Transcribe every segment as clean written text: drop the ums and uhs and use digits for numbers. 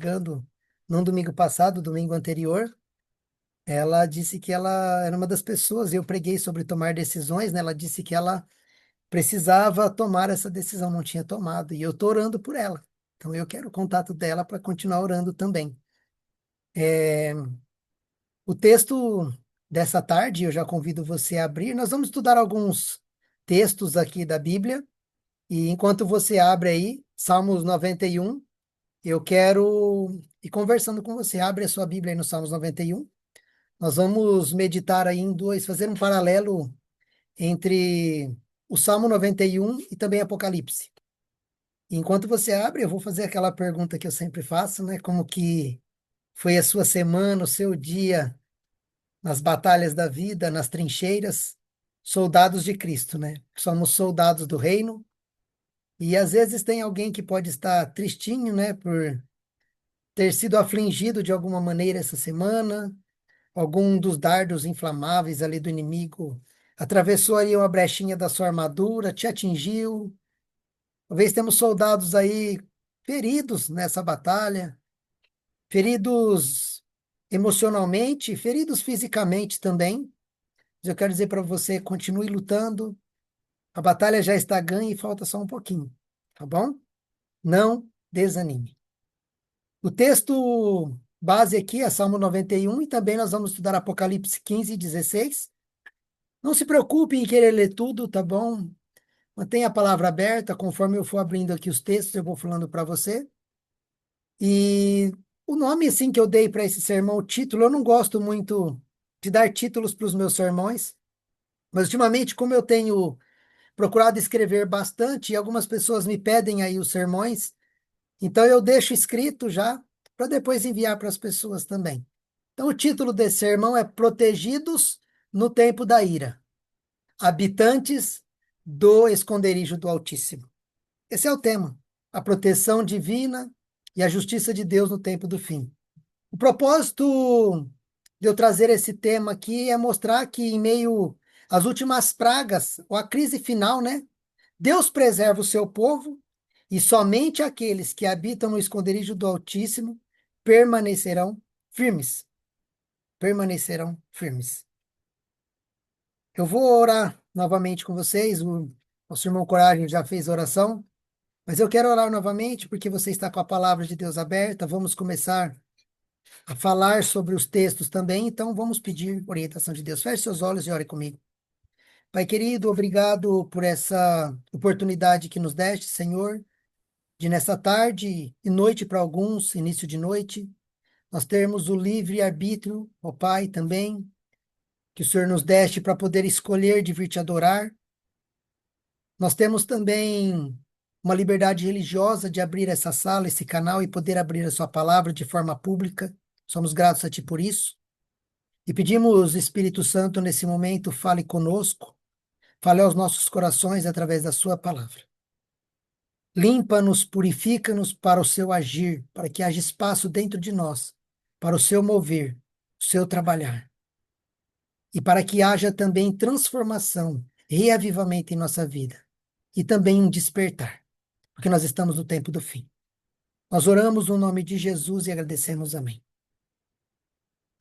pregando no domingo passado, domingo anterior. Ela disse que ela era uma das pessoas, eu preguei sobre tomar decisões, né? Ela disse que ela precisava tomar essa decisão, não tinha tomado, e eu estou orando por ela. Então eu quero o contato dela para continuar orando também. É, o texto dessa tarde, eu já convido você a abrir. Nós vamos estudar alguns textos aqui da Bíblia, e enquanto você abre aí, Salmos 91, eu quero ir conversando com você. Abre a sua Bíblia aí no Salmos 91. Nós vamos meditar aí em dois, fazer um paralelo entre o Salmo 91 e também Apocalipse. Enquanto você abre, eu vou fazer aquela pergunta que eu sempre faço, né? Como que foi a sua semana, o seu dia nas batalhas da vida, nas trincheiras? Soldados de Cristo, né? Somos soldados do reino. E às vezes tem alguém que pode estar tristinho, né? Por ter sido afligido de alguma maneira essa semana. Algum dos dardos inflamáveis ali do inimigo atravessou aí uma brechinha da sua armadura, te atingiu. Talvez temos soldados aí feridos nessa batalha, feridos emocionalmente, feridos fisicamente também. Mas eu quero dizer para você, continue lutando. A batalha já está ganha e falta só um pouquinho, tá bom? Não desanime. O texto base aqui é Salmo 91 e também nós vamos estudar Apocalipse 15 e 16. Não se preocupe em querer ler tudo, tá bom? Mantenha a palavra aberta, conforme eu for abrindo aqui os textos, eu vou falando para você. E o nome, assim, que eu dei para esse sermão, o título, eu não gosto muito de dar títulos para os meus sermões, mas ultimamente, como eu tenho procurado escrever bastante, e algumas pessoas me pedem aí os sermões, então eu deixo escrito já, para depois enviar para as pessoas também. Então, o título desse sermão é Protegidos no Tempo da Ira. Habitantes do esconderijo do Altíssimo. Esse é o tema, a proteção divina e a justiça de Deus no tempo do fim. O propósito de eu trazer esse tema aqui é mostrar que em meio às últimas pragas, ou à crise final, né? Deus preserva o seu povo e somente aqueles que habitam no esconderijo do Altíssimo permanecerão firmes. Permanecerão firmes. Eu vou orar novamente com vocês. O nosso irmão Coragem já fez a oração, mas eu quero orar novamente porque você está com a palavra de Deus aberta. Vamos começar a falar sobre os textos também, então vamos pedir orientação de Deus. Feche seus olhos e ore comigo. Pai querido, obrigado por essa oportunidade que nos deste, Senhor, de nessa tarde e noite para alguns, início de noite, nós termos o livre arbítrio, ó Pai, também, que o Senhor nos deste para poder escolher de vir te adorar. Nós temos também uma liberdade religiosa de abrir essa sala, esse canal e poder abrir a sua palavra de forma pública. Somos gratos a Ti por isso. E pedimos, Espírito Santo, nesse momento, fale conosco, fale aos nossos corações através da Sua palavra. Limpa-nos, purifica-nos para o Seu agir, para que haja espaço dentro de nós, para o Seu mover, o Seu trabalhar. E para que haja também transformação, reavivamento em nossa vida. E também um despertar, porque nós estamos no tempo do fim. Nós oramos no nome de Jesus e agradecemos. Amém.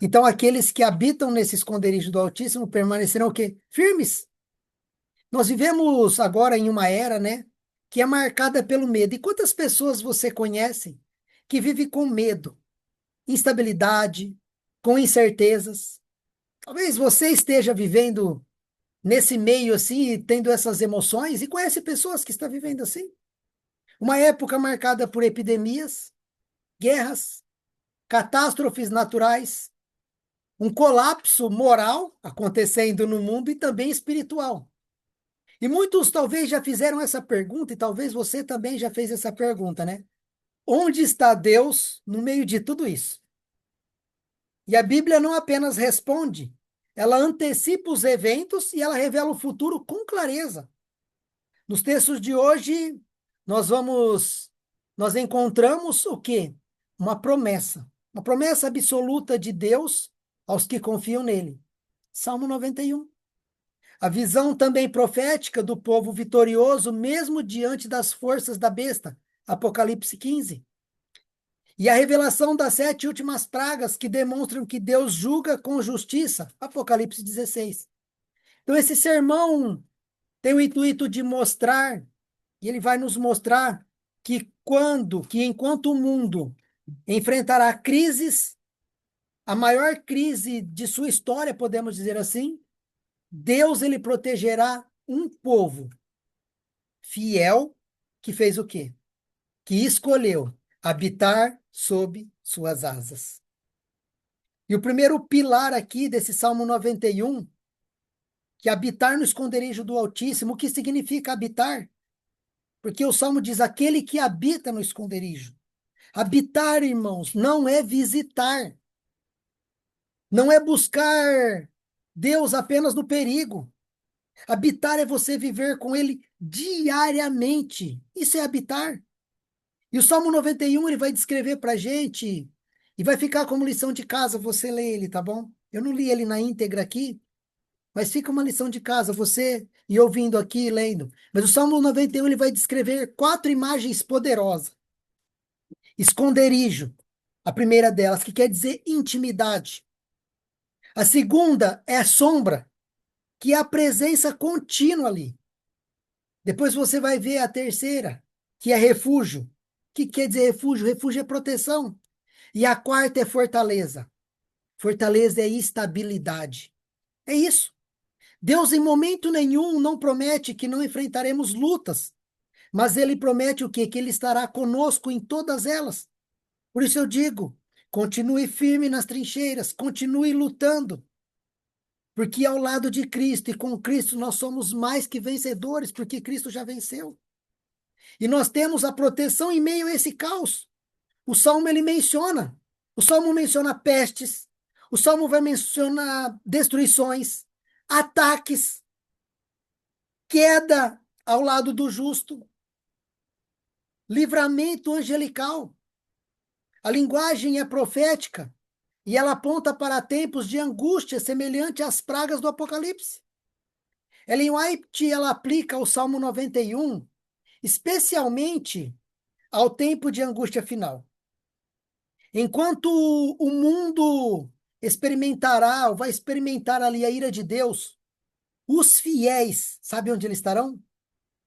Então, aqueles que habitam nesse esconderijo do Altíssimo permanecerão o quê? Firmes. Nós vivemos agora em uma era, né, que é marcada pelo medo. E quantas pessoas você conhece que vive com medo, instabilidade, com incertezas? Talvez você esteja vivendo nesse meio assim, tendo essas emoções, e conhece pessoas que estão vivendo assim. Uma época marcada por epidemias, guerras, catástrofes naturais, um colapso moral acontecendo no mundo e também espiritual. E muitos talvez já fizeram essa pergunta, e talvez você também já fez essa pergunta, né? Onde está Deus no meio de tudo isso? E a Bíblia não apenas responde, ela antecipa os eventos e ela revela o futuro com clareza. Nos textos de hoje, nós encontramos o quê? Uma promessa absoluta de Deus aos que confiam nele. Salmo 91. A visão também profética do povo vitorioso, mesmo diante das forças da besta. Apocalipse 15. E a revelação das 7 últimas pragas que demonstram que Deus julga com justiça. Apocalipse 16. Então, esse sermão tem o intuito de mostrar, e ele vai nos mostrar que enquanto o mundo enfrentará crises, a maior crise de sua história, podemos dizer assim, Deus ele protegerá um povo fiel que fez o quê? Que escolheu habitar sob suas asas. E o primeiro pilar aqui desse Salmo 91, que é habitar no esconderijo do Altíssimo, o que significa habitar? Porque o Salmo diz aquele que habita no esconderijo. Habitar, irmãos, não é visitar, não é buscar Deus apenas no perigo. Habitar é você viver com Ele diariamente. Isso é habitar. E o Salmo 91 ele vai descrever para a gente, e vai ficar como lição de casa, você lê ele, tá bom? Eu não li ele na íntegra aqui, mas fica uma lição de casa, você e ouvindo aqui, lendo. Mas o Salmo 91 ele vai descrever 4 imagens poderosas. Esconderijo, a primeira delas, que quer dizer intimidade. A segunda é a sombra, que é a presença contínua ali. Depois você vai ver a terceira, que é refúgio. O que quer dizer refúgio? Refúgio é proteção. E a quarta é fortaleza. Fortaleza é estabilidade. É isso. Deus, em momento nenhum, não promete que não enfrentaremos lutas, mas Ele promete o quê? Que Ele estará conosco em todas elas. Por isso eu digo, continue firme nas trincheiras, continue lutando, porque ao lado de Cristo e com Cristo nós somos mais que vencedores, porque Cristo já venceu. E nós temos a proteção em meio a esse caos. O Salmo ele menciona. O Salmo menciona pestes. O Salmo vai mencionar destruições, ataques, queda ao lado do justo, livramento angelical. A linguagem é profética e ela aponta para tempos de angústia semelhante às pragas do Apocalipse. Ellen White ela aplica o Salmo 91 especialmente ao tempo de angústia final. Enquanto o mundo experimentará, ou vai experimentar ali a ira de Deus, os fiéis, sabe onde eles estarão?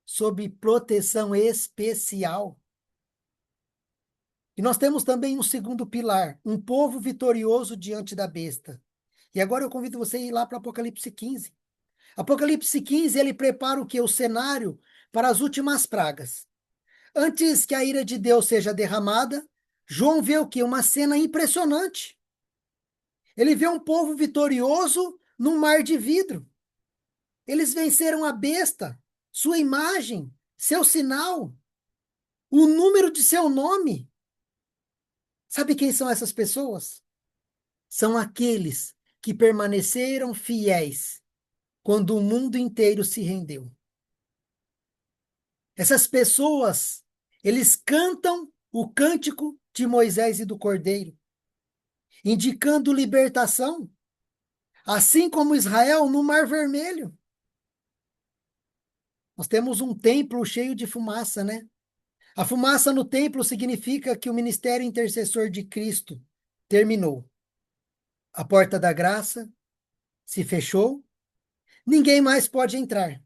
Sob proteção especial. E nós temos também um segundo pilar, um povo vitorioso diante da besta. E agora eu convido você a ir lá para Apocalipse 15. Apocalipse 15, ele prepara o que? O cenário para as últimas pragas. Antes que a ira de Deus seja derramada, João vê o que? Uma cena impressionante. Ele vê um povo vitorioso num mar de vidro. Eles venceram a besta, sua imagem, seu sinal, o número de seu nome. Sabe quem são essas pessoas? São aqueles que permaneceram fiéis quando o mundo inteiro se rendeu. Essas pessoas, eles cantam o cântico de Moisés e do Cordeiro, indicando libertação, assim como Israel no Mar Vermelho. Nós temos um templo cheio de fumaça, né? A fumaça no templo significa que o ministério intercessor de Cristo terminou. A porta da graça se fechou, ninguém mais pode entrar.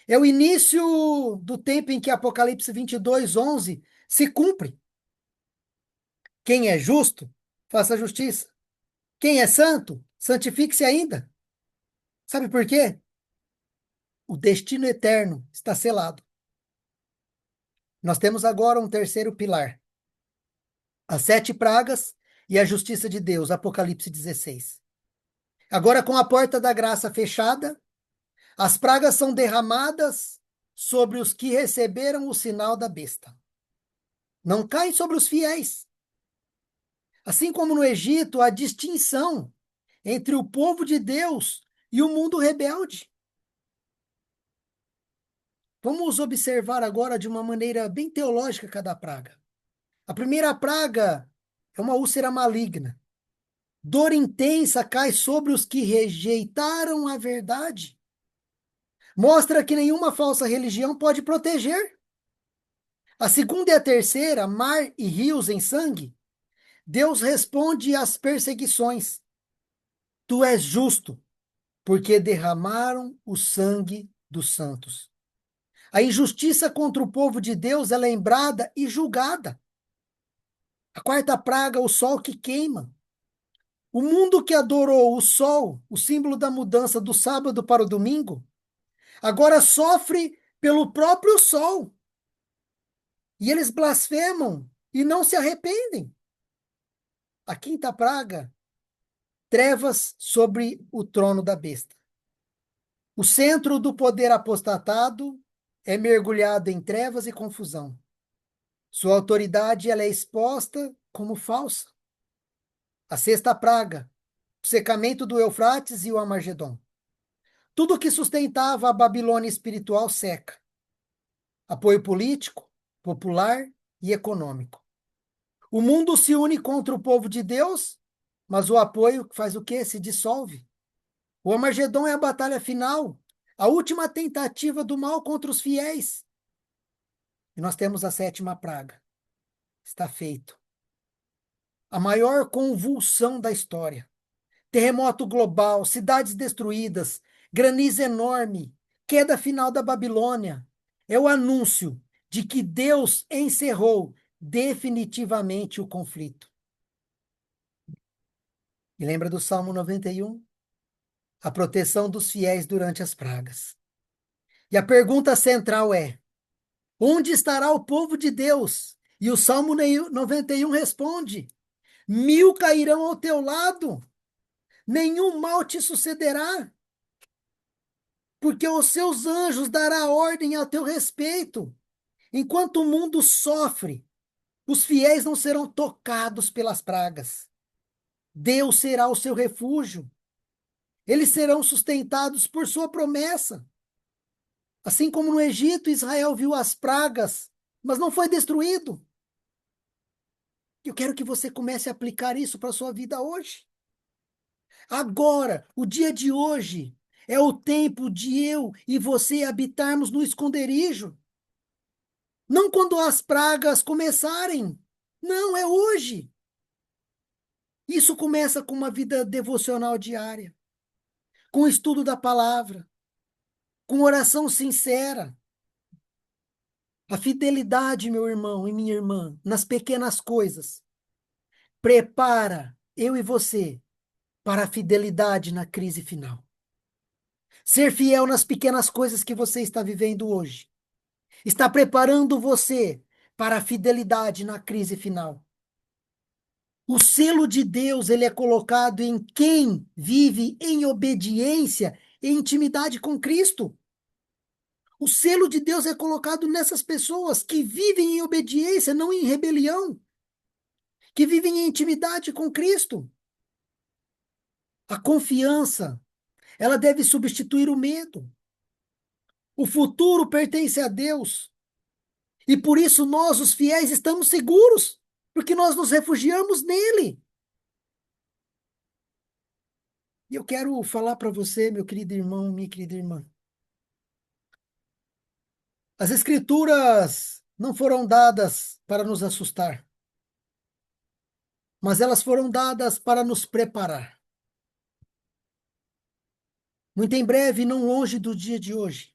É o início do tempo em que Apocalipse 22:11 se cumpre. Quem é justo, faça justiça. Quem é santo, santifique-se ainda. Sabe por quê? O destino eterno está selado. Nós temos agora um terceiro pilar. As 7 pragas e a justiça de Deus, Apocalipse 16. Agora, com a porta da graça fechada, as pragas são derramadas sobre os que receberam o sinal da besta. Não caem sobre os fiéis. Assim como no Egito, a distinção entre o povo de Deus e o mundo rebelde. Vamos observar agora de uma maneira bem teológica cada praga. A primeira praga é uma úlcera maligna. Dor intensa cai sobre os que rejeitaram a verdade. Mostra que nenhuma falsa religião pode proteger. A segunda e a terceira, mar e rios em sangue, Deus responde às perseguições. Tu és justo, porque derramaram o sangue dos santos. A injustiça contra o povo de Deus é lembrada e julgada. A quarta praga, o sol que queima. O mundo que adorou o sol, o símbolo da mudança do sábado para o domingo, agora sofre pelo próprio sol. E eles blasfemam e não se arrependem. A quinta praga, trevas sobre o trono da besta. O centro do poder apostatado é mergulhado em trevas e confusão. Sua autoridade ela é exposta como falsa. A sexta praga, o secamento do Eufrates e o Amargedon. Tudo que sustentava a Babilônia espiritual seca. Apoio político, popular e econômico. O mundo se une contra o povo de Deus, mas o apoio faz o quê? Se dissolve. O Armagedon é a batalha final, a última tentativa do mal contra os fiéis. E nós temos a sétima praga. Está feito. A maior convulsão da história. Terremoto global, cidades destruídas, granizo enorme, queda final da Babilônia. É o anúncio de que Deus encerrou definitivamente o conflito. E lembra do Salmo 91? A proteção dos fiéis durante as pragas. E a pergunta central é: onde estará o povo de Deus? E o Salmo 91 responde: 1000 cairão ao teu lado, nenhum mal te sucederá, porque os seus anjos dará ordem a teu respeito. Enquanto o mundo sofre, os fiéis não serão tocados pelas pragas. Deus será o seu refúgio. Eles serão sustentados por sua promessa. Assim como no Egito, Israel viu as pragas, mas não foi destruído. Eu quero que você comece a aplicar isso para a sua vida hoje. Agora, o dia de hoje, é o tempo de eu e você habitarmos no esconderijo. Não quando as pragas começarem. Não, é hoje. Isso começa com uma vida devocional diária, com o estudo da palavra, com oração sincera. A fidelidade, meu irmão e minha irmã, nas pequenas coisas, prepara eu e você para a fidelidade na crise final. Ser fiel nas pequenas coisas que você está vivendo hoje está preparando você para a fidelidade na crise final. O selo de Deus, ele é colocado em quem vive em obediência e intimidade com Cristo. O selo de Deus é colocado nessas pessoas que vivem em obediência, não em rebelião, que vivem em intimidade com Cristo. A confiança, ela deve substituir o medo. O futuro pertence a Deus. E por isso nós, os fiéis, estamos seguros, porque nós nos refugiamos nele. E eu quero falar para você, meu querido irmão, minha querida irmã. As escrituras não foram dadas para nos assustar, mas elas foram dadas para nos preparar. Muito em breve, não longe do dia de hoje,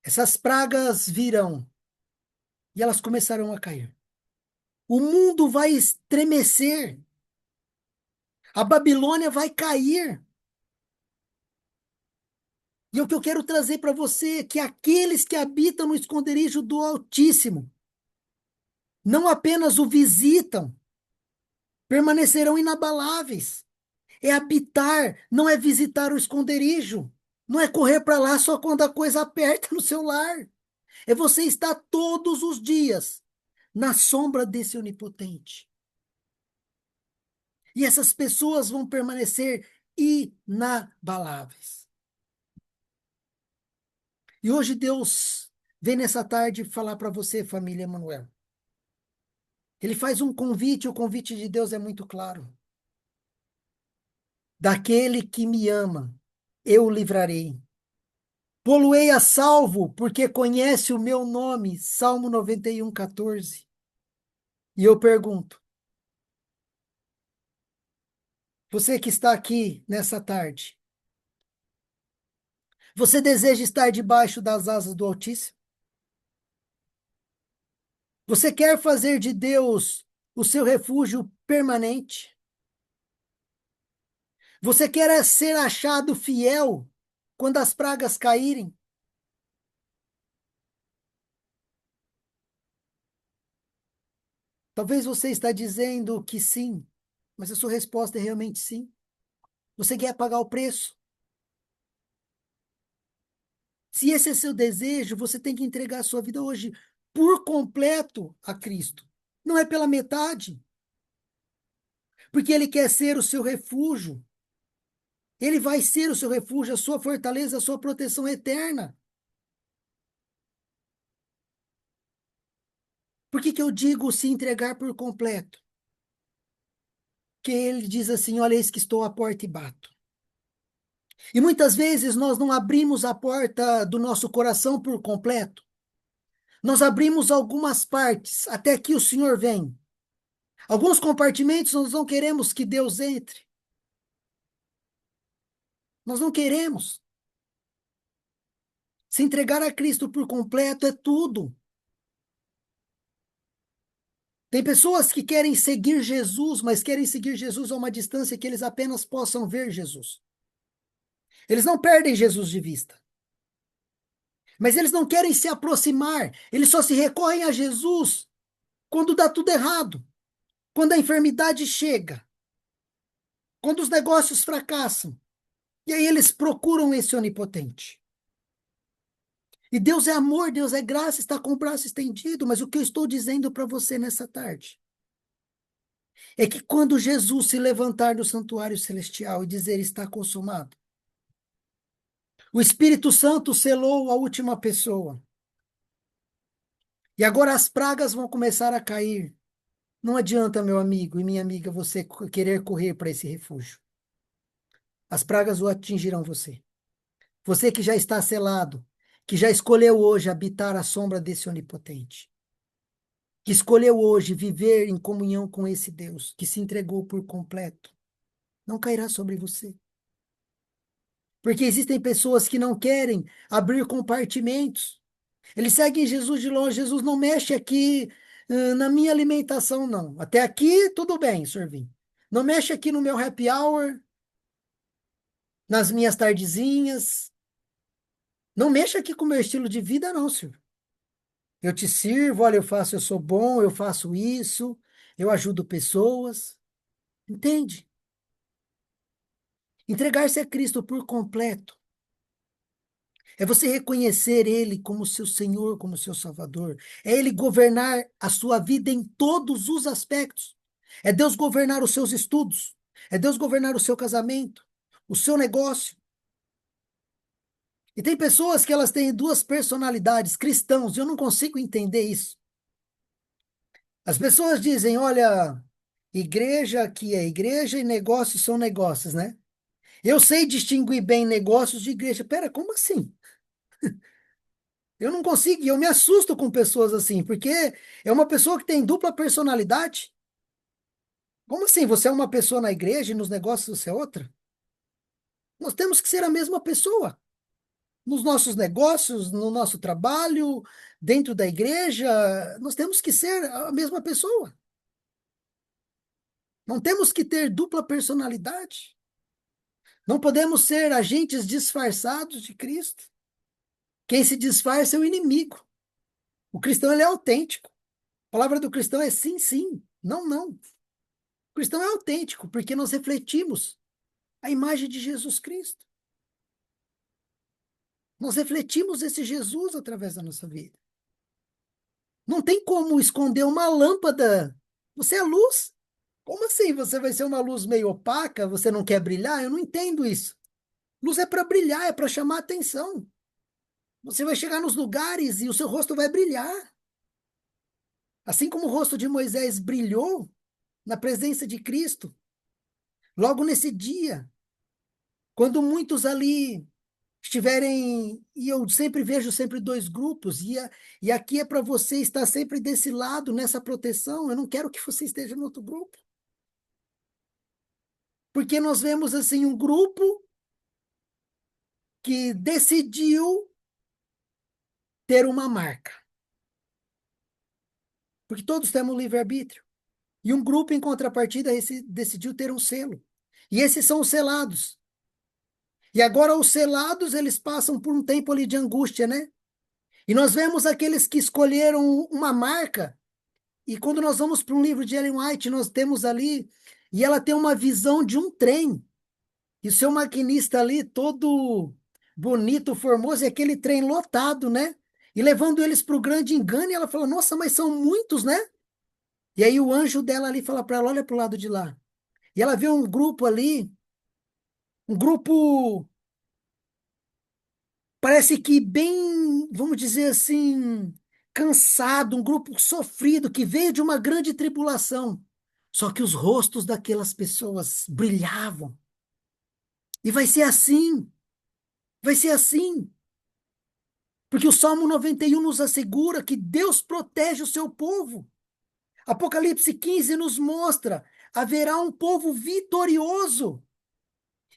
essas pragas virão e elas começarão a cair. O mundo vai estremecer. A Babilônia vai cair. E o que eu quero trazer para você é que aqueles que habitam no esconderijo do Altíssimo não apenas o visitam, permanecerão inabaláveis. É habitar, não é visitar o esconderijo. Não é correr para lá só quando a coisa aperta no seu lar. É você estar todos os dias na sombra desse onipotente. E essas pessoas vão permanecer inabaláveis. E hoje Deus vem nessa tarde falar para você, família Emanuel. Ele faz um convite, o convite de Deus é muito claro. Daquele que me ama, eu o livrarei. Poluei a salvo, porque conhece o meu nome. Salmo 91:14. E eu pergunto, você que está aqui nessa tarde, você deseja estar debaixo das asas do Altíssimo? Você quer fazer de Deus o seu refúgio permanente? Você quer ser achado fiel quando as pragas caírem? Talvez você está dizendo que sim, mas a sua resposta é realmente sim. Você quer pagar o preço. Se esse é seu desejo, você tem que entregar a sua vida hoje por completo a Cristo. Não é pela metade, porque Ele quer ser o seu refúgio. Ele vai ser o seu refúgio, a sua fortaleza, a sua proteção eterna. Por que que eu digo se entregar por completo? Que Ele diz assim: olha, eis que estou à porta e bato. E muitas vezes nós não abrimos a porta do nosso coração por completo. Nós abrimos algumas partes até que o Senhor vem. Alguns compartimentos nós não queremos que Deus entre. Nós não queremos. Se entregar a Cristo por completo é tudo. Tem pessoas que querem seguir Jesus, mas querem seguir Jesus a uma distância que eles apenas possam ver Jesus. Eles não perdem Jesus de vista, mas eles não querem se aproximar. Eles só se recorrem a Jesus quando dá tudo errado, quando a enfermidade chega, quando os negócios fracassam. E aí eles procuram esse onipotente. E Deus é amor, Deus é graça, está com o braço estendido. Mas o que eu estou dizendo para você nessa tarde é que quando Jesus se levantar do santuário celestial e dizer está consumado, o Espírito Santo selou a última pessoa. E agora as pragas vão começar a cair. Não adianta, meu amigo e minha amiga, você querer correr para esse refúgio. As pragas o atingirão você. Você que já está selado, que já escolheu hoje habitar à sombra desse onipotente, que escolheu hoje viver em comunhão com esse Deus, que se entregou por completo, não cairá sobre você. Porque existem pessoas que não querem abrir compartimentos. Eles seguem Jesus de longe. Jesus não mexe aqui, na minha alimentação, não. Até aqui, tudo bem, Sorvin. Não mexe aqui no meu happy hour, nas minhas tardezinhas. Não mexa aqui com o meu estilo de vida, não, senhor. Eu te sirvo, olha, eu sou bom, eu faço isso, eu ajudo pessoas. Entende? Entregar-se a Cristo por completo é você reconhecer Ele como seu Senhor, como seu Salvador. É Ele governar a sua vida em todos os aspectos. É Deus governar os seus estudos. É Deus governar o seu casamento, o seu negócio. E tem pessoas que elas têm duas personalidades, cristãos, e eu não consigo entender isso. As pessoas dizem, olha, igreja aqui é igreja e negócios são negócios, né? Eu sei distinguir bem negócios de igreja. Pera, como assim? Eu não consigo, e eu me assusto com pessoas assim, porque é uma pessoa que tem dupla personalidade. Como assim? Você é uma pessoa na igreja e nos negócios você é outra? Nós temos que ser a mesma pessoa. Nos nossos negócios, no nosso trabalho, dentro da igreja, nós temos que ser a mesma pessoa. Não temos que ter dupla personalidade. Não podemos ser agentes disfarçados de Cristo. Quem se disfarça é o inimigo. O cristão, ele é autêntico. A palavra do cristão é sim, sim, não, não. O cristão é autêntico, porque nós refletimos a imagem de Jesus Cristo. Nós refletimos esse Jesus através da nossa vida. Não tem como esconder uma lâmpada. Você é luz. Como assim? Você vai ser uma luz meio opaca? Você não quer brilhar? Eu não entendo isso. Luz é para brilhar, é para chamar atenção. Você vai chegar nos lugares e o seu rosto vai brilhar. Assim como o rosto de Moisés brilhou na presença de Cristo, logo nesse dia, quando muitos ali estiverem, e eu sempre vejo sempre dois grupos, e aqui é para você estar sempre desse lado, nessa proteção. Eu não quero que você esteja no outro grupo, porque nós vemos assim um grupo que decidiu ter uma marca, porque todos temos livre-arbítrio, e um grupo em contrapartida decidiu ter um selo. E esses são os selados. E agora os selados, eles passam por um tempo ali de angústia, né? E nós vemos aqueles que escolheram uma marca. E quando nós vamos para um livro de Ellen White, nós temos ali, e ela tem uma visão de um trem. E o seu maquinista ali, todo bonito, formoso, e aquele trem lotado, né? E levando eles para o grande engano, e ela fala: Nossa, mas são muitos, né? E aí o anjo dela ali fala para ela: Olha para o lado de lá. E ela vê um grupo ali, um grupo, parece que bem, vamos dizer assim, cansado, um grupo sofrido, que veio de uma grande tribulação. Só que os rostos daquelas pessoas brilhavam. E vai ser assim, porque o Salmo 91 nos assegura que Deus protege o seu povo. Apocalipse 15 nos mostra, haverá um povo vitorioso.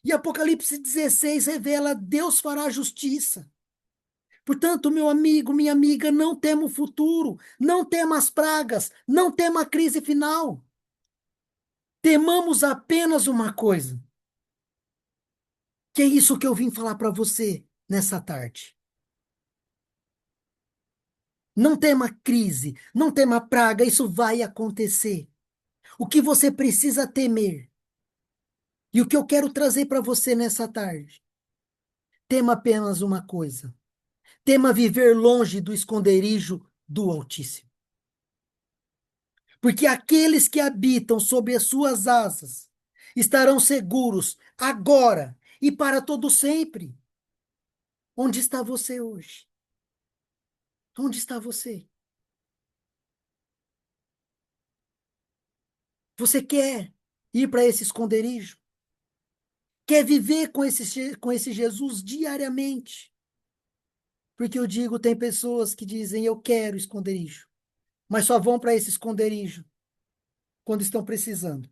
E Apocalipse 16 revela, Deus fará justiça. Portanto, meu amigo, minha amiga, não tema o futuro, não tema as pragas, não tema a crise final. Temamos apenas uma coisa, que é isso que eu vim falar para você nessa tarde. Não tema crise, não tema praga, isso vai acontecer. O que você precisa temer, e o que eu quero trazer para você nessa tarde, tema apenas uma coisa: tema viver longe do esconderijo do Altíssimo. Porque aqueles que habitam sob as suas asas estarão seguros agora e para todo sempre. Onde está você hoje? Onde está você? Você quer ir para esse esconderijo? Quer viver com esse Jesus diariamente? Porque eu digo, tem pessoas que dizem, eu quero esconderijo, mas só vão para esse esconderijo quando estão precisando.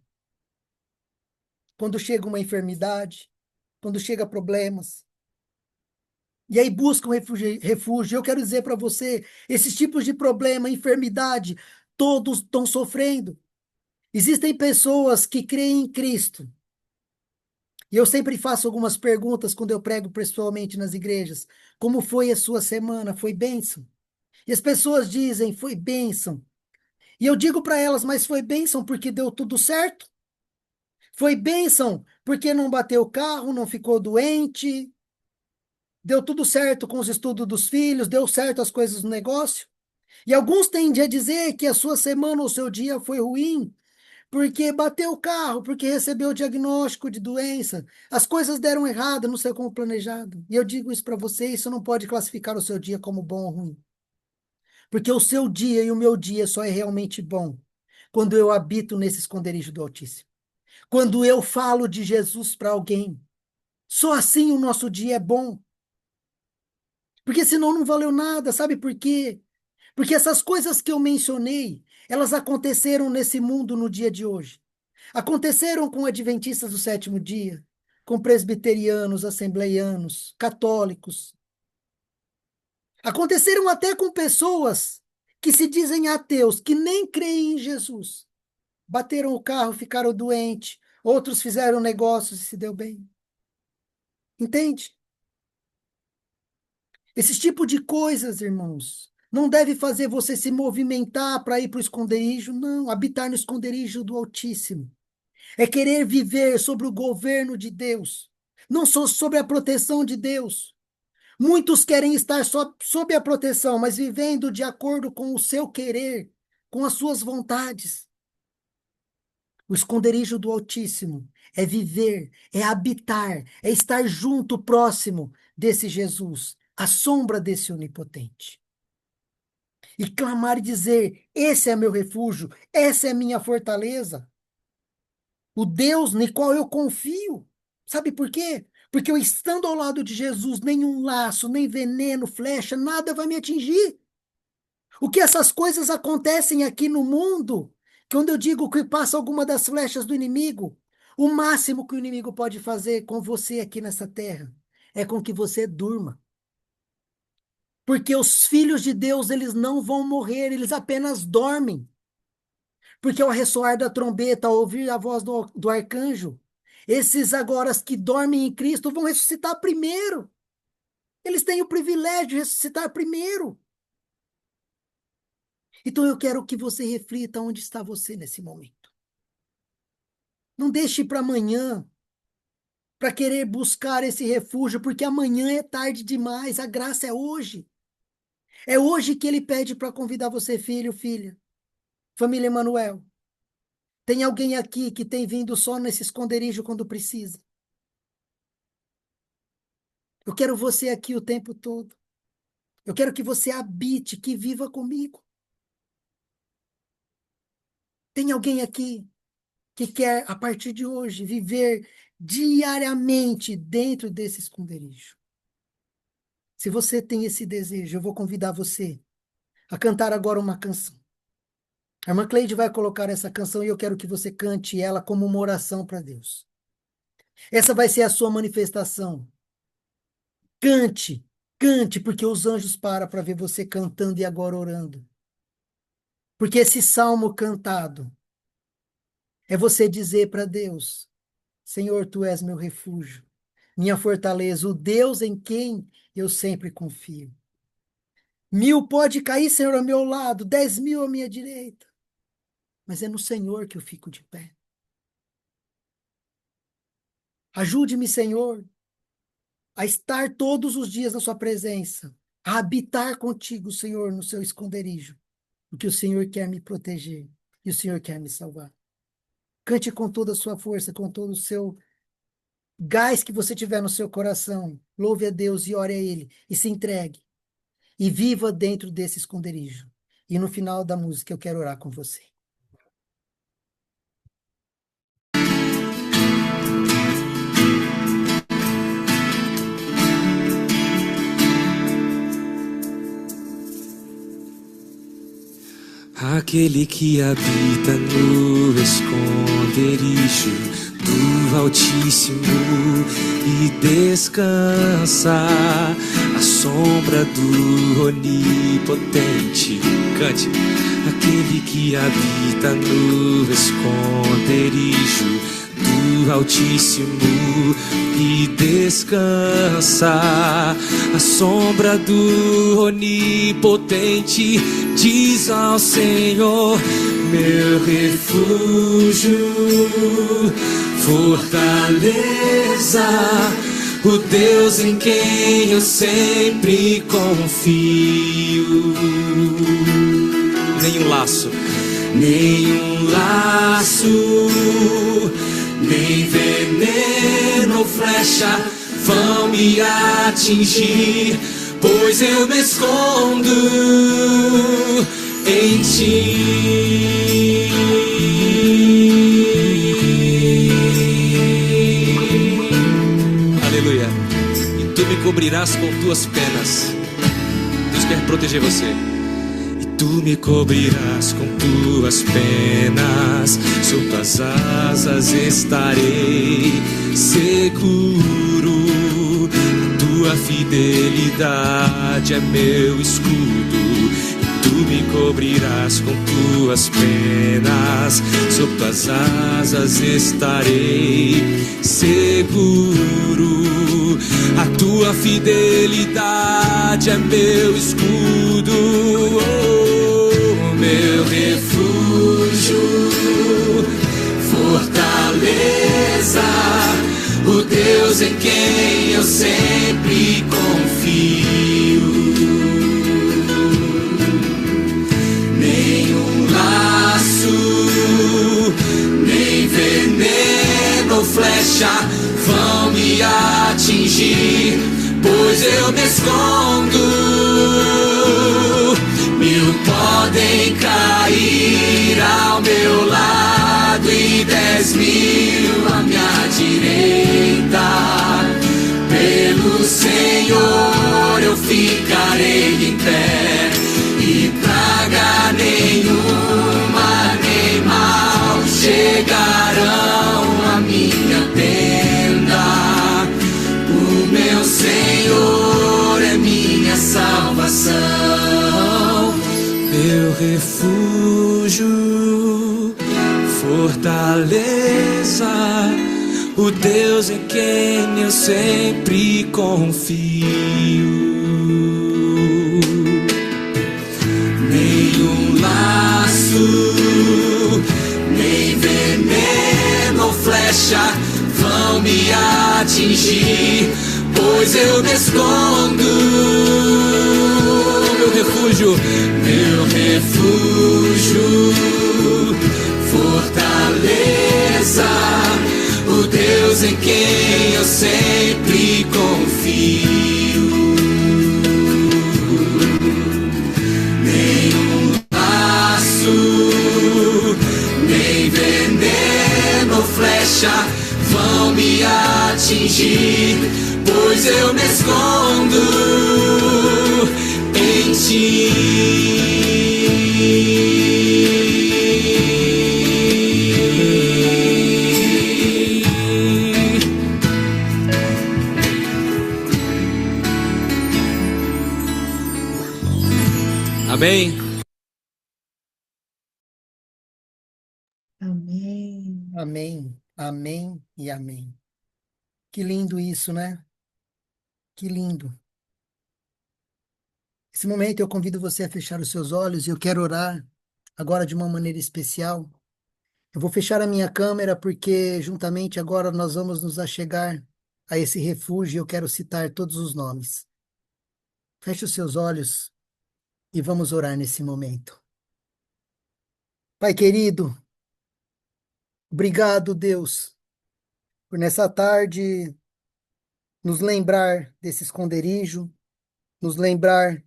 Quando chega uma enfermidade, quando chega problemas. E aí buscam refúgio. Eu quero dizer para você, esses tipos de problema, enfermidade, todos estão sofrendo. Existem pessoas que creem em Cristo. E eu sempre faço algumas perguntas quando eu prego pessoalmente nas igrejas. Como foi a sua semana? Foi bênção? E as pessoas dizem, foi bênção. E eu digo para elas, mas foi bênção porque deu tudo certo? Foi bênção porque não bateu o carro, não ficou doente, deu tudo certo com os estudos dos filhos, deu certo as coisas no negócio? E alguns tendem a dizer que a sua semana ou seu dia foi ruim porque bateu o carro, porque recebeu o diagnóstico de doença, as coisas deram errado, não sei como planejado. E eu digo isso para você, isso não pode classificar o seu dia como bom ou ruim. Porque o seu dia e o meu dia só é realmente bom quando eu habito nesse esconderijo do Altíssimo. Quando eu falo de Jesus para alguém. Só assim o nosso dia é bom. Porque senão não valeu nada, sabe por quê? Porque essas coisas que eu mencionei, elas aconteceram nesse mundo no dia de hoje. Aconteceram com adventistas do sétimo dia, com presbiterianos, assembleianos, católicos. Aconteceram até com pessoas que se dizem ateus, que nem creem em Jesus. Bateram o carro, ficaram doentes, outros fizeram negócios e se deu bem. Entende? Esse tipo de coisas, irmãos, não deve fazer você se movimentar para ir para o esconderijo, não. Habitar no esconderijo do Altíssimo é querer viver sobre o governo de Deus, não só sobre a proteção de Deus. Muitos querem estar só sob a proteção, mas vivendo de acordo com o seu querer, com as suas vontades. O esconderijo do Altíssimo é viver, é habitar, é estar junto, próximo desse Jesus, à sombra desse onipotente. E clamar e dizer: esse é meu refúgio, essa é minha fortaleza, o Deus no qual eu confio. Sabe por quê? Porque eu estando ao lado de Jesus, nenhum laço, nem veneno, flecha, nada vai me atingir. O que essas coisas acontecem aqui no mundo, quando eu digo que passa alguma das flechas do inimigo, o máximo que o inimigo pode fazer com você aqui nessa terra é com que você durma. Porque os filhos de Deus, eles não vão morrer, eles apenas dormem. Porque ao ressoar da trombeta, ao ouvir a voz do arcanjo, esses agora que dormem em Cristo vão ressuscitar primeiro. Eles têm o privilégio de ressuscitar primeiro. Então eu quero que você reflita onde está você nesse momento. Não deixe para amanhã, para querer buscar esse refúgio, porque amanhã é tarde demais, a graça é hoje. É hoje que ele pede para convidar você, filho, filha. Família Emanuel, tem alguém aqui que tem vindo só nesse esconderijo quando precisa? Eu quero você aqui o tempo todo. Eu quero que você habite, que viva comigo. Tem alguém aqui que quer, a partir de hoje, viver diariamente dentro desse esconderijo? Se você tem esse desejo, eu vou convidar você a cantar agora uma canção. A irmã Cleide vai colocar essa canção e eu quero que você cante ela como uma oração para Deus. Essa vai ser a sua manifestação. Cante, cante, porque os anjos param para ver você cantando e agora orando. Porque esse salmo cantado é você dizer para Deus: Senhor, tu és meu refúgio, minha fortaleza, o Deus em quem eu sempre confio. 1.000 pode cair, Senhor, ao meu lado, 10.000 à minha direita, mas é no Senhor que eu fico de pé. Ajude-me, Senhor, a estar todos os dias na sua presença, a habitar contigo, Senhor, no seu esconderijo, porque o Senhor quer me proteger e o Senhor quer me salvar. Cante com toda a sua força, com todo o seu gás que você tiver no seu coração. Louve a Deus e ore a Ele e se entregue. E viva dentro desse esconderijo. E no final da música eu quero orar com você. Aquele que habita no esconderijo do Altíssimo e descansa à sombra do Onipotente. Cante. Aquele que habita no esconderijo do Altíssimo e descansa à sombra do Onipotente, diz ao Senhor, meu refúgio, fortaleza, o Deus em quem eu sempre confio. Nenhum laço, nem veneno ou flecha vão me atingir, pois eu me escondo em ti. Aleluia. E tu me cobrirás com tuas penas. Deus quer proteger você. Tu me cobrirás com tuas penas, sob tuas asas estarei seguro. A tua fidelidade é meu escudo. Tu me cobrirás com tuas penas, sob tuas asas estarei seguro. A tua fidelidade é meu escudo. Meu refúgio, fortaleza, o Deus em quem eu sempre confio. Nenhum laço, nem veneno ou flecha vão me atingir, pois eu me escondo. 1000 podem cair ao meu lado e 10.000 à minha direita, fortificarão a minha tenda. O meu Senhor é minha salvação, meu refúgio, fortaleza, o Deus em quem eu sempre confio. Nenhum laço, nem veneno ou flecha vão me atingir, pois eu me escondo. Meu refúgio, fortaleza, o Deus em quem eu sempre confio. Nenhum laço, nem veneno ou flecha vão me atingir, pois eu me escondo em ti. Amém. Amém. Amém, amém e amém. Que lindo isso, né? Que lindo. Esse momento eu convido você a fechar os seus olhos e eu quero orar agora de uma maneira especial. Eu vou fechar a minha câmera porque juntamente agora nós vamos nos achegar a esse refúgio e eu quero citar todos os nomes. Feche os seus olhos e vamos orar nesse momento. Pai querido, obrigado, Deus, por nessa tarde nos lembrar desse esconderijo, nos lembrar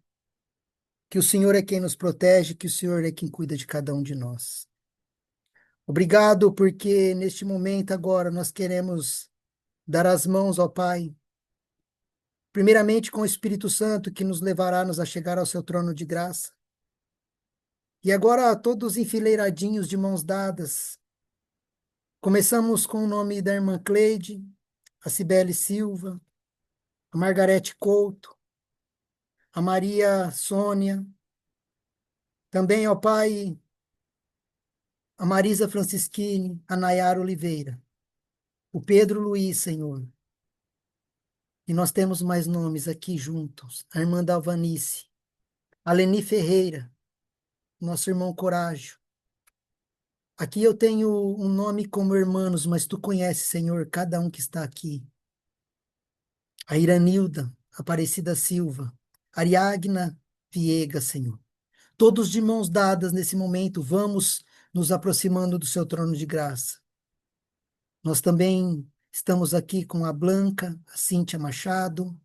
que o Senhor é quem nos protege, que o Senhor é quem cuida de cada um de nós. Obrigado porque neste momento agora nós queremos dar as mãos ao Pai, primeiramente com o Espírito Santo que nos levará nos a chegar ao seu trono de graça. E agora todos enfileiradinhos de mãos dadas. Começamos com o nome da irmã Cleide, a Cibele Silva, a Margarete Couto, a Maria Sônia, também ao Pai, a Marisa Francischini, a Nayara Oliveira, o Pedro Luiz, Senhor. E nós temos mais nomes aqui juntos, a irmã Dalvanice, a Leni Ferreira, nosso irmão Corágio. Aqui eu tenho um nome como irmãos, mas tu conheces, Senhor, cada um que está aqui. A Iranilda Aparecida Silva, Ariagna Viegas, Senhor. Todos de mãos dadas nesse momento, vamos nos aproximando do seu trono de graça. Nós também estamos aqui com a Blanca, a Cíntia Machado,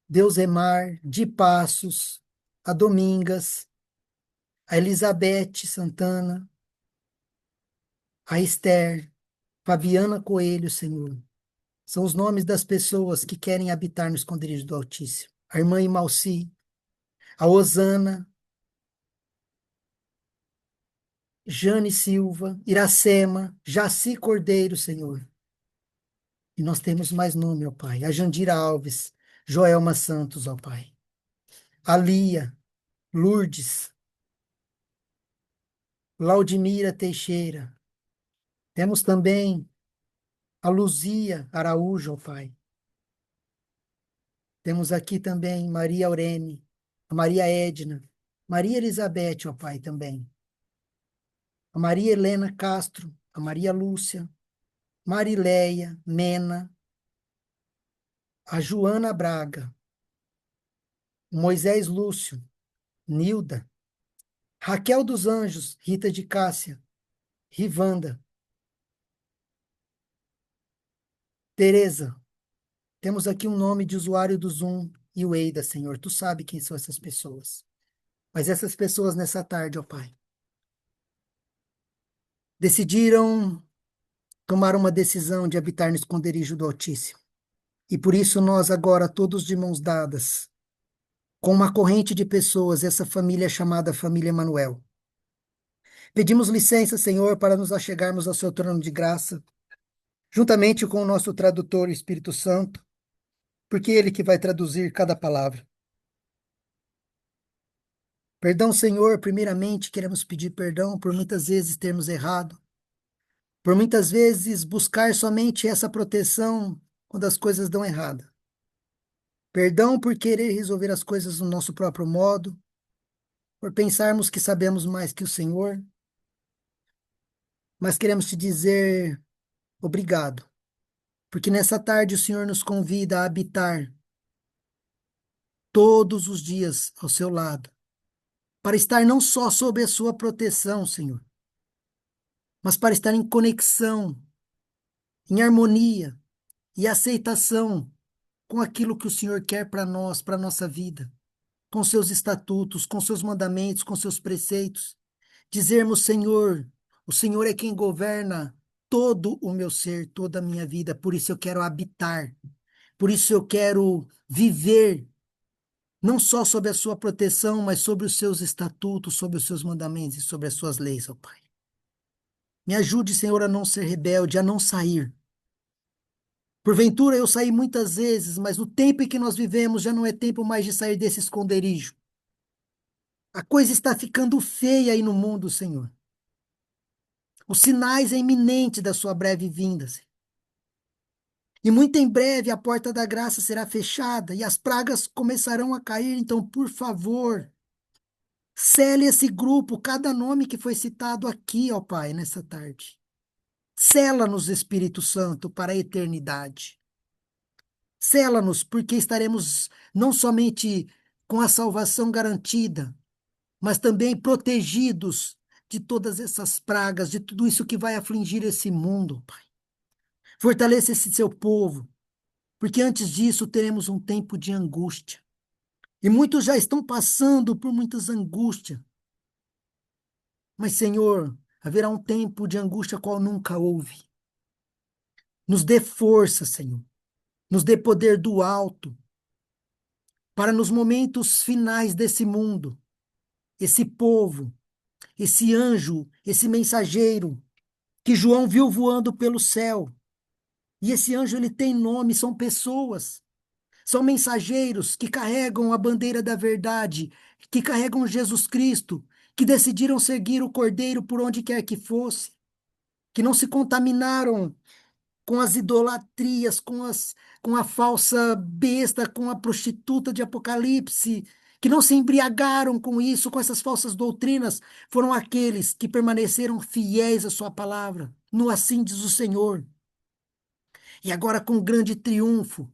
Deus Emar, Di Passos, a Domingas, a Elizabeth Santana, a Esther, Fabiana Coelho, Senhor. São os nomes das pessoas que querem habitar no esconderijo do Altíssimo. A irmã Imalci, a Osana, Jane Silva, Iracema, Jaci Cordeiro, Senhor. E nós temos mais nome, ó Pai. A Jandira Alves, Joelma Santos, ó Pai. A Lia, Lourdes, Laudimira Teixeira. Temos também a Luzia Araújo, ó Pai. Temos aqui também Maria Aurene, a Maria Edna, Maria Elizabeth, ó Pai, também. A Maria Helena Castro, a Maria Lúcia, Marileia, Mena, a Joana Braga, o Moisés Lúcio, Nilda, Raquel dos Anjos, Rita de Cássia, Rivanda, Tereza. Temos aqui um nome de usuário do Zoom e o Eida, Senhor. Tu sabe quem são essas pessoas. Mas essas pessoas nessa tarde, ó Pai, decidiram tomar uma decisão de habitar no esconderijo do Altíssimo. E por isso nós agora, todos de mãos dadas, com uma corrente de pessoas, essa família chamada Família Emanuel, Pedimos licença, Senhor, para nos achegarmos ao seu trono de graça, juntamente com o nosso tradutor, o Espírito Santo, porque é ele que vai traduzir cada palavra. Perdão, Senhor, primeiramente queremos pedir perdão por muitas vezes termos errado, por muitas vezes buscar somente essa proteção quando as coisas dão errado. Perdão por querer resolver as coisas do nosso próprio modo, por pensarmos que sabemos mais que o Senhor, mas queremos te dizer obrigado, porque nessa tarde o Senhor nos convida a habitar todos os dias ao seu lado, para estar não só sob a sua proteção, Senhor, mas para estar em conexão, em harmonia e aceitação com aquilo que o Senhor quer para nós, para a nossa vida, com seus estatutos, com seus mandamentos, com seus preceitos. Dizermos, Senhor, o Senhor é quem governa todo o meu ser, toda a minha vida, por isso eu quero habitar, por isso eu quero viver, não só sob a sua proteção, mas sobre os seus estatutos, sobre os seus mandamentos e sobre as suas leis, ó Pai. Me ajude, Senhor, a não ser rebelde, a não sair. Porventura eu saí muitas vezes, mas o tempo em que nós vivemos já não é tempo mais de sair desse esconderijo. A coisa está ficando feia aí no mundo, Senhor. Os sinais é iminente da sua breve vinda, Senhor. E muito em breve a porta da graça será fechada e as pragas começarão a cair. Então, por favor, cele esse grupo, cada nome que foi citado aqui, ó Pai, nessa tarde. Sela-nos, Espírito Santo, para a eternidade. Sela-nos, porque estaremos não somente com a salvação garantida, mas também protegidos de todas essas pragas, de tudo isso que vai afligir esse mundo, Pai. Fortaleça esse seu povo, porque antes disso teremos um tempo de angústia. E muitos já estão passando por muitas angústias. Mas, Senhor, haverá um tempo de angústia qual nunca houve. Nos dê força, Senhor. Nos dê poder do alto para nos momentos finais desse mundo, esse povo, esse anjo, esse mensageiro que João viu voando pelo céu. E esse anjo ele tem nome, são pessoas. São mensageiros que carregam a bandeira da verdade, que carregam Jesus Cristo, que decidiram seguir o Cordeiro por onde quer que fosse, que não se contaminaram com as idolatrias, com a falsa besta, com a prostituta de Apocalipse, que não se embriagaram com isso, com essas falsas doutrinas, foram aqueles que permaneceram fiéis à sua palavra. No assim diz o Senhor. E agora com grande triunfo,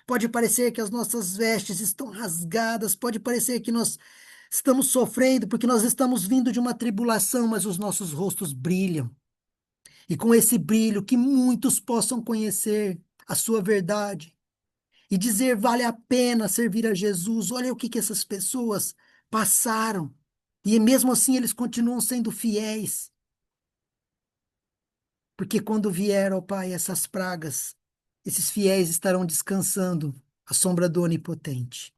pode parecer que as nossas vestes estão rasgadas, pode parecer que nós estamos sofrendo porque nós estamos vindo de uma tribulação, mas os nossos rostos brilham. E com esse brilho, que muitos possam conhecer a sua verdade e dizer: vale a pena servir a Jesus. Olha o que essas pessoas passaram. E mesmo assim eles continuam sendo fiéis. Porque quando vier, ó Pai, essas pragas, esses fiéis estarão descansando à sombra do Onipotente.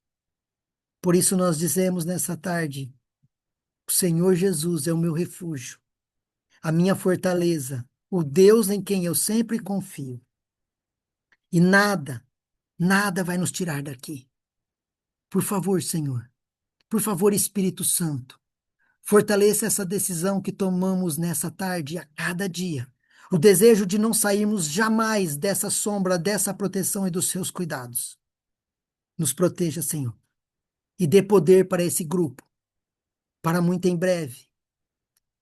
Por isso nós dizemos nessa tarde: o Senhor Jesus é o meu refúgio, a minha fortaleza, o Deus em quem eu sempre confio. E nada, nada vai nos tirar daqui. Por favor, Senhor, por favor, Espírito Santo, fortaleça essa decisão que tomamos nessa tarde, a cada dia. O desejo de não sairmos jamais dessa sombra, dessa proteção e dos seus cuidados. Nos proteja, Senhor, e dê poder para esse grupo, para muito em breve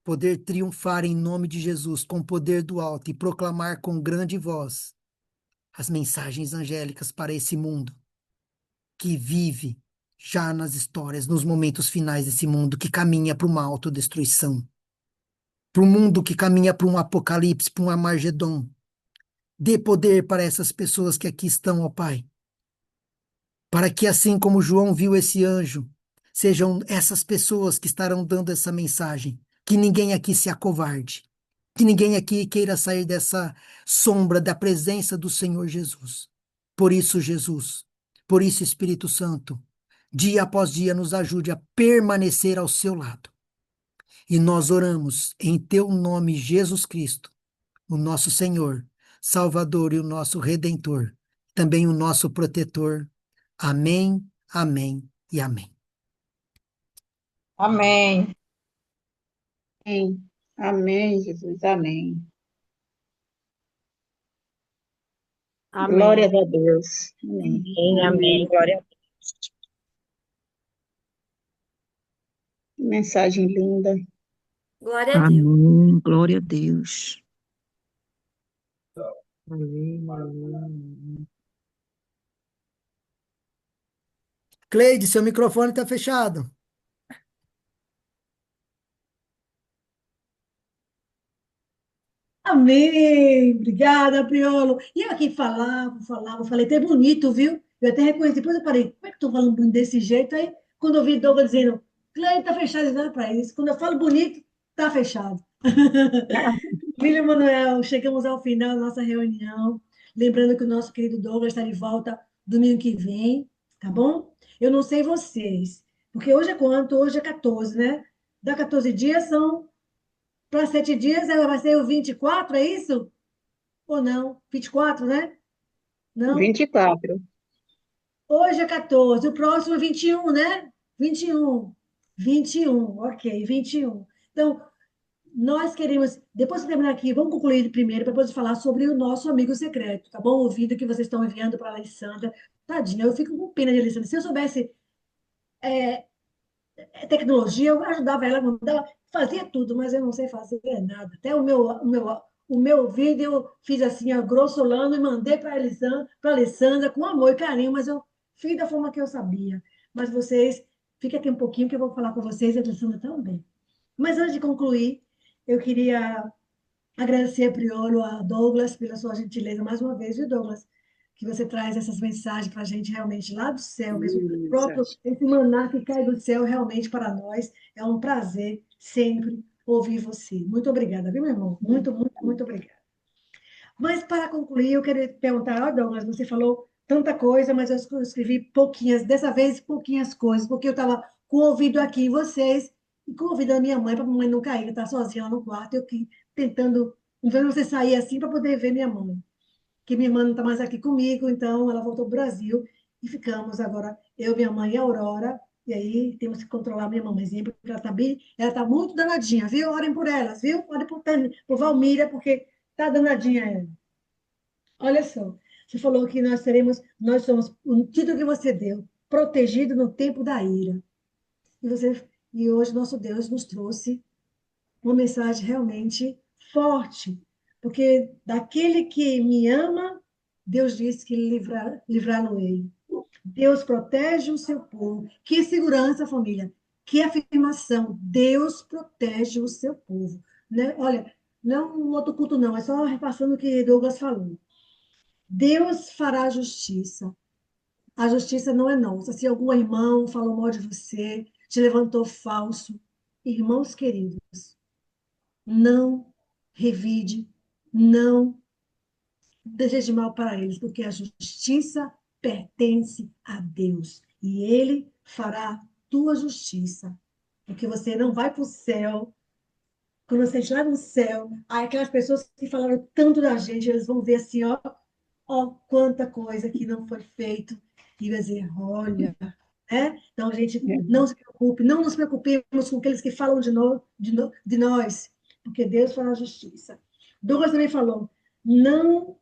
poder triunfar em nome de Jesus com o poder do alto e proclamar com grande voz as mensagens angélicas para esse mundo que vive já nas histórias, nos momentos finais desse mundo que caminha para uma autodestruição, para um mundo que caminha para um apocalipse, para um Armagedon. Dê poder para essas pessoas que aqui estão, ó Pai, para que assim como João viu esse anjo, sejam essas pessoas que estarão dando essa mensagem, que ninguém aqui se acovarde, que ninguém aqui queira sair dessa sombra da presença do Senhor Jesus. Por isso, Jesus, por isso, Espírito Santo, dia após dia nos ajude a permanecer ao seu lado E nós oramos em teu nome, Jesus Cristo, o nosso Senhor, Salvador e o nosso Redentor, também o nosso protetor. Amém, amém e amém. Amém. Amém. Amém, Jesus. Amém. Amém. Glórias a Deus. Amém. Amém, amém. Glória a Deus. Mensagem linda. Glória a Deus. Amém. Glória a Deus. Amém, amém. Cleide, seu microfone está fechado. Amém! Obrigada, Priolo. E eu aqui falava, falei até bonito, viu? Eu até reconheci, depois eu parei, como é que estou falando bonito desse jeito? Aí, quando eu vi Douglas dizendo, Cleide, tá fechado, eu disse, para isso. Quando eu falo bonito, tá fechado. William Manuel, chegamos ao final da nossa reunião. Lembrando que o nosso querido Douglas está de volta domingo que vem, tá bom? Eu não sei vocês, porque hoje é quanto? Hoje é 14, né? Dá 14 dias, são para 7 dias, vai ser o 24, é isso? Ou não? 24, né? Não? 24. Hoje é 14, o próximo é 21, né? 21. 21, ok, 21. Então, nós queremos, depois de terminar aqui, vamos concluir primeiro, para depois falar sobre o nosso amigo secreto, tá bom? O vídeo que vocês estão enviando para a Alessandra. Tadinha, eu fico com pena de Alessandra. Se eu soubesse tecnologia, eu ajudava ela, mandava, fazia tudo, mas eu não sei fazer nada. Até o meu vídeo eu fiz assim, ó, grossolando, e mandei para a Alessandra com amor e carinho, mas eu fiz da forma que eu sabia. Mas vocês, fiquem aqui um pouquinho que eu vou falar com vocês e a Alessandra também. Mas antes de concluir, eu queria agradecer a Priolo, a Douglas, pela sua gentileza mais uma vez, viu, Douglas? Que você traz essas mensagens para a gente realmente lá do céu mesmo. Próprio, esse maná que cai do céu realmente para nós. É um prazer sempre ouvir você. Muito obrigada, viu, meu irmão? Muito, muito, muito obrigada. Mas, para concluir, eu queria perguntar, ó, Douglas, você falou tanta coisa, mas eu escrevi pouquinhas, dessa vez pouquinhas coisas, porque eu estava com o ouvido aqui em vocês e com o ouvido da minha mãe, para a mamãe não cair, que está sozinha lá no quarto, eu aqui tentando, vendo você sair assim para poder ver minha mãe. Que minha irmã não está mais aqui comigo, então ela voltou para o Brasil e ficamos agora, eu, minha mãe e a Aurora, e aí temos que controlar minha mamãezinha, porque ela tá muito danadinha, viu? Orem por elas, viu? Orem por Valmíria, porque tá danadinha ela. Olha só, você falou que nós somos, o título que você deu, protegido no tempo da ira. E hoje nosso Deus nos trouxe uma mensagem realmente forte, porque daquele que me ama, Deus disse que livrá-lo-ei. Deus protege o seu povo. Que segurança, família. Que afirmação. Deus protege o seu povo. Né? Olha, não um outro culto, não. É só repassando o que Douglas falou. Deus fará justiça. A justiça não é nossa. Se algum irmão falou mal de você, te levantou falso, irmãos queridos, não revide, não deseje mal para eles, porque a justiça pertence a Deus e Ele fará tua justiça, porque você não vai para o céu. Quando você estiver no céu, aí aquelas pessoas que falaram tanto da gente, eles vão ver assim, ó, quanta coisa que não foi feito, e vai dizer, olha, né? Então, a gente não se preocupe, não nos preocupemos com aqueles que falam de nós, porque Deus fará justiça. Douglas também falou, não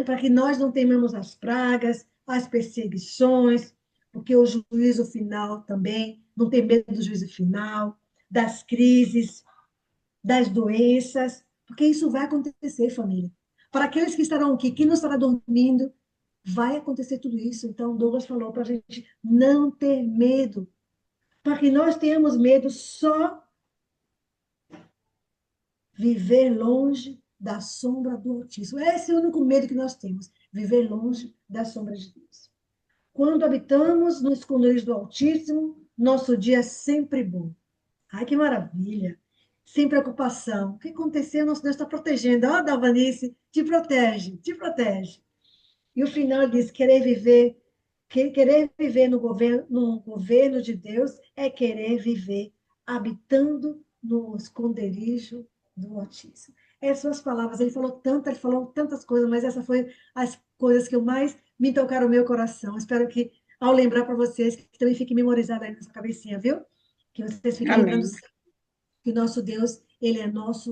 para que nós não temamos as pragas, as perseguições, porque o juízo final também, não tem medo do juízo final, das crises, das doenças, porque isso vai acontecer, família. Para aqueles que estarão aqui, que não estará dormindo, vai acontecer tudo isso. Então, Douglas falou para a gente não ter medo, para que nós tenhamos medo só viver longe da sombra do Altíssimo. Esse é o único medo que nós temos, viver longe da sombra de Deus. Quando habitamos no esconderijo do Altíssimo, nosso dia é sempre bom. Ai, que maravilha! Sem preocupação. O que aconteceu? Nosso Deus está protegendo. Ó, Dalvanice, te protege, te protege. E o final diz, querer viver no governo de Deus é querer viver habitando no esconderijo do Altíssimo. Essas são as palavras. Ele falou tantas coisas, mas essa foi as coisas que eu mais me tocaram no meu coração. Espero que, ao lembrar para vocês, que também fique memorizado aí na sua cabecinha, viu? Que vocês fiquem lembrando Amém. sempre que o nosso Deus, ele é nosso